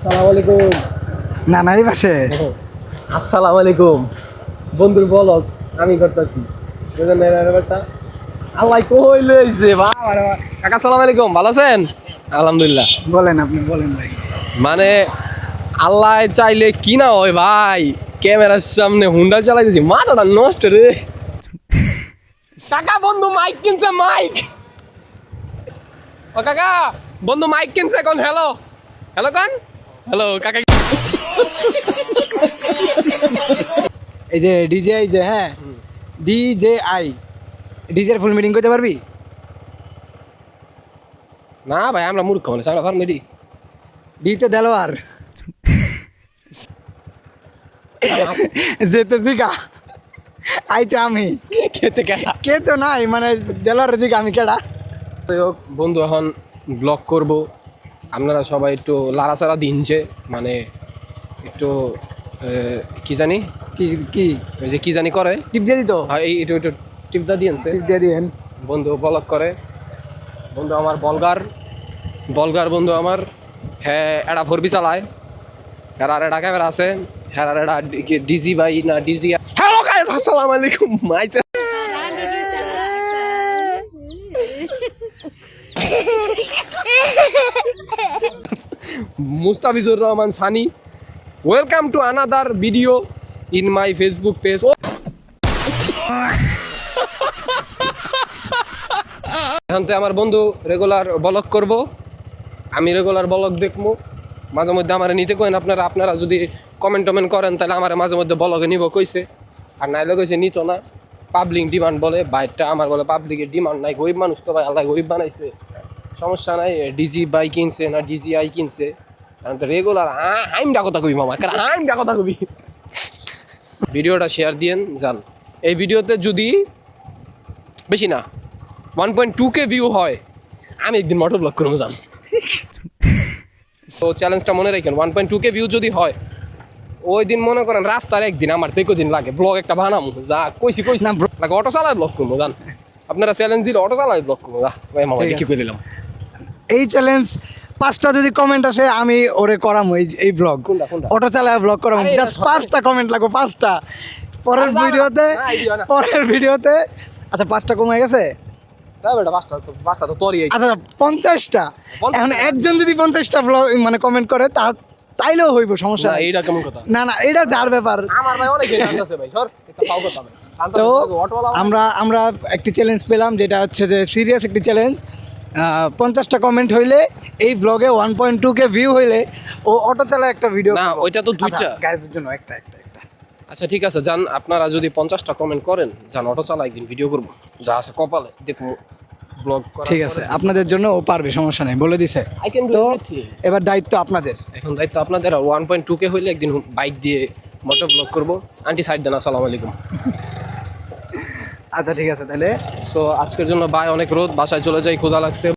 আসসালামু আলাইকুম। না না এই পাশে আসসালামু আলাইকুম। বন্ধুর বলক আমি করতেছি। বুঝলেন না ব্যাপারটা? আল্লাহ কই লইছে বাবা রে বাবা। কাকা আসসালামু আলাইকুম, ভালো আছেন? আলহামদুলিল্লাহ। বলেন, আপনি বলেন ভাই। মানে আল্লাহ চাইলে কি না হয় ভাই, ক্যামেরার সামনে হুন্ডা চালাইতেছি, মাথাটা নষ্ট রে। কাকা বন্ধু মাইক কিনছে, মাইক। ও কাকা বন্ধু মাইক কিনছে, কোন হ্যালো হ্যালো কোন হ্যালো কাকা। এই যে ডিজেআই যে হ্যাঁ ডিজেআই ডিজের ফুল মিটিং করতে পারবি? না ভাই আমরা মূর্খ মানে সারা ফার্মেডি। ডিতে দেলোয়ার যেতে দিকা আইতে আমি খেতে কেটা কে তো নাই মানে দেলোয়ারের দিকে আমি কেডা? যাই হোক বন্ধু, এখন ব্লগ করব। আপনারা সবাই একটু লাড়াচাড়া দিনছে, মানে একটু কি জানি কি কি ওই যে কি জানি করে, টিপ দিয়ে দিত? হ্যাঁ এই একটু একটু টিপদা দিয়েছে। টিপ দিয়ে দিয়েন। বন্ধু ব্লগ করে, বন্ধু আমার বলগার বলগার বন্ধু আমার। হ্যাঁ এরা ফোরবি চালায়, হেরার এটা ক্যামেরা আছে, হেরার এটা ডিজি বাই না ডিজি। হ্যালো গাইস, আসসালামু আলাইকুম। মাইছে Mustafizur Rahman Sunny, welcome to another video in my Facebook page. এখন তো আমার বন্ধু রেগুলার ব্লগ করব, আমি রেগুলার ব্লগ দেখবো। মাঝে মধ্যে আমার নিতে কইন আপনারা, আপনারা যদি কমেন্ট টমেন্ট করেন তাহলে আমার মাঝে মধ্যে ব্লগে নিব কইছে, আর নাইলে কইছে নিত না। পাবলিক ডিমান্ড বলে, বাইরটা আমার বলে পাবলিকের ডিমান্ড নাই, গরিব মানুষ তো ভাই, আল্লাহ গরিব বানাইছে, সমস্যা নাই। ডিজি বাই কিনছে না ডিজি আই কিনছে, রেগুলার হাইমটা কথা কবি মামা, কারণ হাইমটা কথা কবি। ভিডিওটা শেয়ার দিয়েন যান। এই ভিডিওতে যদি বেশি না 1.2K ভিউ হয়, আমি একদিন মোটর ব্লগ করবো যান। তো চ্যালেঞ্জটা মনে রাখেন, 1.2K ভিউ যদি হয়, ওই দিন মনে করেন রাস্তার একদিন আমার যে কদিন লাগে ব্লগ একটা বানাবো, যা কইছি না লাগে অটো চালায় ব্লগ করবো জান। আপনারা চ্যালেঞ্জ দিলে অটো চালায় ব্লগ করবো, যা মামা ঠিক লিখে আছে। ফেলিলাম। এই চ্যালেঞ্জ 5টা যদি কমেন্ট আসে আমি ওরে করাম এই ব্লগ, কোনটা কোনটা? অটো চালায় ব্লগ করাম। আরে এটা জাস্ট সব- 5টা কমেন্ট লাগবে, 5টা। পরের আরে যাও না, ভিডিওতে না, এই দিও না। পরের ভিডিওতে আচ্ছা 5টা কমে গেছে। তাই বেটা বাসটা তো তোরই। আচ্ছা 50টা। 50টা এখন না। একজন যদি 50টা ব্লগ মানে কমেন্ট করে তাইলেও হইব, সমস্যা না নাই। এইটা কেমন কথা? না না এটা যার ব্যাপার। আমার ভাই অনেক আছে ভাই, সর একটা পাও কথা ভাই। তো অটোওয়ালা আমরা একটি চ্যালেঞ্জ পেলাম, যেটা হচ্ছে যে সিরিয়াস একটি চ্যালেঞ্জ। 50টা কমেন্ট হইলে এই ব্লগে 1.2K ভিউ হইলে ও অটো চালায় একটা ভিডিও। না ওইটা তো দুইটা। গাইজদের জন্য একটা। আচ্ছা ঠিক আছে যান, আপনারা যদি 50টা কমেন্ট করেন যান, অটো চালা একদিন ভিডিও করবো, যা আছে কপালে দেখবো ব্লগ। ঠিক আছে, আপনাদের জন্য ও পারবে, সমস্যা নেই, বলে দিছে। আই ক্যান ডু তো এভরিথিং। এবার দায়িত্ব আপনাদের। এখন দায়িত্ব আপনাদের, আর 1.2K হইলে একদিন বাইক দিয়ে মোটর ব্লগ করবো। আন্টি সাইড দেন, আসসালামু আলাইকুম। আচ্ছা ঠিক আছে তাহলে। সো আজকের জন্য বাই, অনেক রোদ, বাসায় চলে যাই, ক্ষুধা লাগছে।